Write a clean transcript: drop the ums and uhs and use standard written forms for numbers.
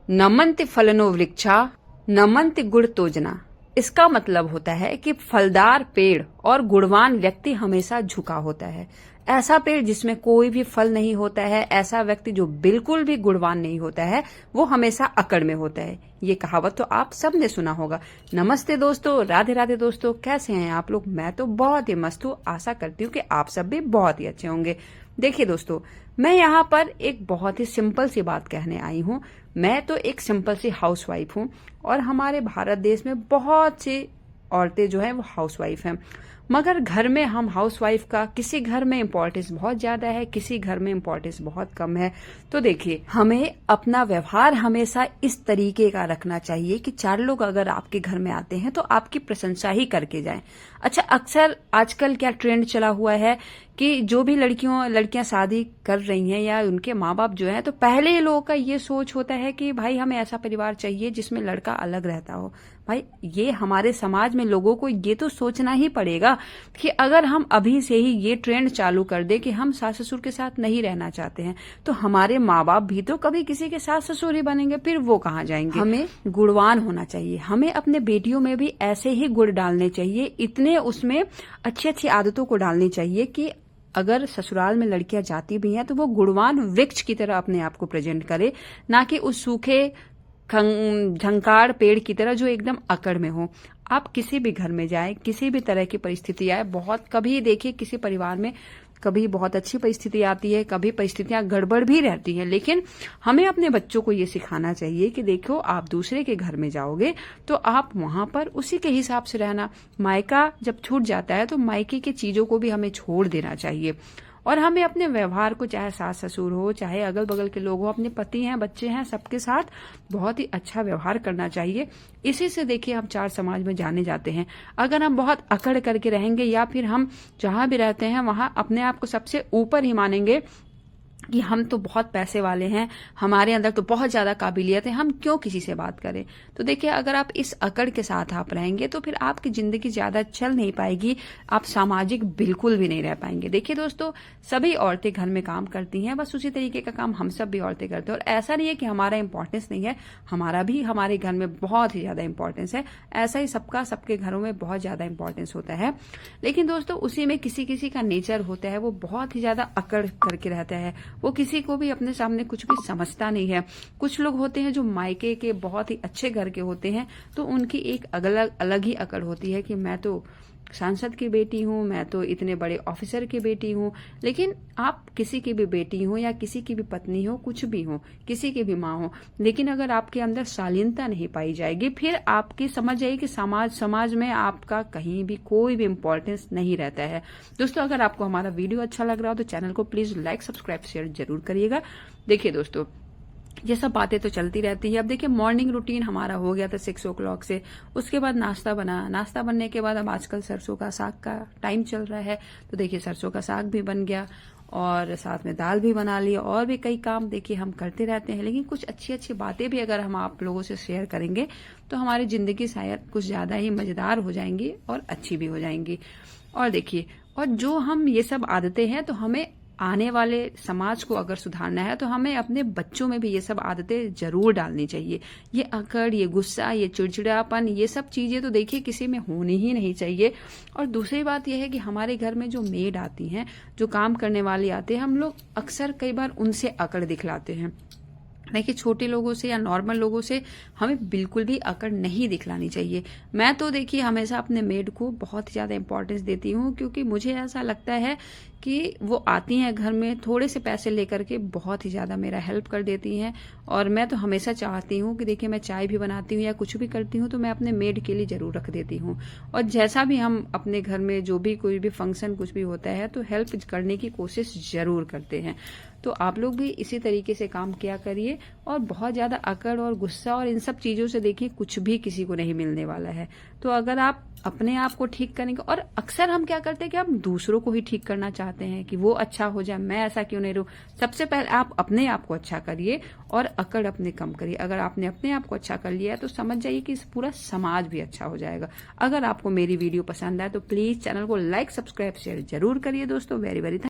नमन्ति फलनो वृक्षा नमन्ति गुण तोजना। इसका मतलब होता है कि फलदार पेड़ और गुणवान व्यक्ति हमेशा झुका होता है। ऐसा पेड़ जिसमें कोई भी फल नहीं होता है, ऐसा व्यक्ति जो बिल्कुल भी गुणवान नहीं होता है, वो हमेशा अकड़ में होता है। ये कहावत तो आप सब ने सुना होगा। नमस्ते दोस्तों, राधे राधे दोस्तों, कैसे हैं आप लोग? मैं तो बहुत ही मस्त हूँ। आशा करती हूँ कि आप सब भी बहुत ही अच्छे होंगे। देखिए दोस्तों, मैं यहाँ पर एक बहुत ही सिंपल सी बात कहने आई हूँ। मैं तो एक सिंपल सी हाउसवाइफ हूँ और हमारे भारत देश में बहुत सी औरतें जो हैं वो हाउसवाइफ हैं। मगर घर में हम हाउसवाइफ का किसी घर में इम्पोर्टेंस बहुत ज्यादा है, किसी घर में इम्पोर्टेंस बहुत कम है। तो देखिए, हमें अपना व्यवहार हमेशा इस तरीके का रखना चाहिए कि चार लोग अगर आपके घर में आते हैं तो आपकी प्रशंसा ही करके जाएं। अच्छा, अक्सर आजकल क्या ट्रेंड चला हुआ है कि जो भी लड़कियां शादी कर रही हैं या उनके माँ बाप जो हैं, तो पहले लोगों का ये सोच होता है कि भाई हमें ऐसा परिवार चाहिए जिसमें लड़का अलग रहता हो। भाई, ये हमारे समाज में लोगों को ये तो सोचना ही पड़ेगा कि अगर हम अभी से ही ये ट्रेंड चालू कर दे कि हम सास ससुर के साथ नहीं रहना चाहते हैं, तो हमारे माँ बाप भी तो कभी किसी के सास ससुर ही बनेंगे, फिर वो कहाँ जाएंगे। हमें गुणवान होना चाहिए। हमें अपने बेटियों में भी ऐसे ही गुण डालने चाहिए, इतने उसमें अच्छी अच्छी आदतों को डालनी चाहिए कि अगर ससुराल में लड़कियां जाती भी हैं तो वो गुणवान वृक्ष की तरह अपने आप को प्रेजेंट करे, ना कि उस सूखे झंकार पेड़ की तरह जो एकदम अकड़ में हो। आप किसी भी घर में जाएं, किसी भी तरह की परिस्थिति आए, बहुत कभी देखिए किसी परिवार में कभी बहुत अच्छी परिस्थिति आती है, कभी परिस्थितियां गड़बड़ भी रहती हैं, लेकिन हमें अपने बच्चों को ये सिखाना चाहिए कि देखो, आप दूसरे के घर में जाओगे तो आप वहां पर उसी के हिसाब से रहना। मायका जब छूट जाता है तो मायके की चीजों को भी हमें छोड़ देना चाहिए। और हमें अपने व्यवहार को, चाहे सास ससुर हो, चाहे अगल बगल के लोग हो, अपने पति हैं, बच्चे हैं, सबके साथ बहुत ही अच्छा व्यवहार करना चाहिए। इसी से देखिए हम चार समाज में जाने जाते हैं। अगर हम बहुत अकड़ करके रहेंगे या फिर हम जहां भी रहते हैं वहां अपने आप को सबसे ऊपर ही मानेंगे कि हम तो बहुत पैसे वाले हैं, हमारे अंदर तो बहुत ज्यादा काबिलियत है, हम क्यों किसी से बात करें। तो देखिए, अगर आप इस अकड़ के साथ आप रहेंगे तो फिर आपकी जिंदगी ज्यादा चल नहीं पाएगी, आप सामाजिक बिल्कुल भी नहीं रह पाएंगे। देखिए दोस्तों, सभी औरतें घर में काम करती हैं, बस उसी तरीके का काम हम सब भी औरतें करते हैं। और ऐसा नहीं है कि हमारा इंपॉर्टेंस नहीं है, हमारा भी हमारे घर में बहुत ही ज्यादा इंपॉर्टेंस है। ऐसा ही सबका सबके घरों में बहुत ज्यादा इंपॉर्टेंस होता है। लेकिन दोस्तों, उसी में किसी किसी का नेचर होता है, वो बहुत ही ज्यादा अकड़ करके रहता है, वो किसी को भी अपने सामने कुछ भी समझता नहीं है। कुछ लोग होते हैं जो मायके के बहुत ही अच्छे घर के होते हैं, तो उनकी एक अलग ही अकड़ होती है कि मैं तो सांसद की बेटी हूँ, मैं तो इतने बड़े ऑफिसर की बेटी हूँ। लेकिन आप किसी की भी बेटी हो या किसी की भी पत्नी हो, कुछ भी हो, किसी की भी माँ हो, लेकिन अगर आपके अंदर शालीनता नहीं पाई जाएगी, फिर आपकी समझ जाइए कि समाज में आपका कहीं भी कोई भी इंपॉर्टेंस नहीं रहता है। दोस्तों, अगर आपको हमारा वीडियो अच्छा लग रहा हो तो चैनल को प्लीज लाइक, सब्सक्राइब, शेयर जरूर करिएगा। देखिए दोस्तों, ये सब बातें तो चलती रहती है। अब देखिए, मॉर्निंग रूटीन हमारा हो गया था 6 o'clock से, उसके बाद नाश्ता बना, नाश्ता बनने के बाद अब आजकल सरसों का साग का टाइम चल रहा है, तो देखिए सरसों का साग भी बन गया और साथ में दाल भी बना ली, और भी कई काम देखिए हम करते रहते हैं। लेकिन कुछ अच्छी अच्छी बातें भी अगर हम आप लोगों से शेयर करेंगे तो हमारी जिंदगी शायद कुछ ज्यादा ही मजेदार हो जाएंगी और अच्छी भी हो जाएंगी। और देखिए, और जो हम ये सब आदतें हैं, तो हमें आने वाले समाज को अगर सुधारना है तो हमें अपने बच्चों में भी ये सब आदतें जरूर डालनी चाहिए। ये अकड़, ये गुस्सा, ये चिड़चिड़ापन, ये सब चीजें तो देखिए किसी में होनी ही नहीं चाहिए। और दूसरी बात यह है कि हमारे घर में जो मेड आती हैं, जो काम करने वाली आते हैं, हम लोग अक्सर कई बार उनसे अकड़ दिखलाते हैं। देखिए, छोटे लोगों से या नॉर्मल लोगों से हमें बिल्कुल भी अकड़ नहीं दिखलानी चाहिए। मैं तो देखिए हमेशा अपने मेड को बहुत ही ज्यादा इंपॉर्टेंस देती हूँ, क्योंकि मुझे ऐसा लगता है कि वो आती हैं घर में थोड़े से पैसे लेकर के, बहुत ही ज्यादा मेरा हेल्प कर देती हैं। और मैं तो हमेशा चाहती हूँ कि देखिए, मैं चाय भी बनाती हूँ या कुछ भी करती हूँ तो मैं अपने मेड के लिए जरूर रख देती हूँ। और जैसा भी हम अपने घर में जो भी कोई भी फंक्शन कुछ भी होता है तो हेल्प करने की कोशिश जरूर करते हैं। तो आप लोग भी इसी तरीके से काम किया करिए, और बहुत ज्यादा अकड़ और गुस्सा और इन सब चीजों से देखिए कुछ भी किसी को नहीं मिलने वाला है। तो अगर आप अपने आप को ठीक करेंगे, और अक्सर हम क्या करते हैं कि हम दूसरों को ही ठीक करना चाहते हैं कि वो अच्छा हो जाए, मैं ऐसा क्यों नहीं रहूं। सबसे पहले आप अपने आप को अच्छा करिए और अकड़ अपने कम करिए। अगर आपने अपने आप को अच्छा कर लिया है तो समझ जाइए कि इस पूरा समाज भी अच्छा हो जाएगा। अगर आपको मेरी वीडियो पसंद आए तो प्लीज चैनल को लाइक, सब्सक्राइब, शेयर जरूर करिए दोस्तों। Very very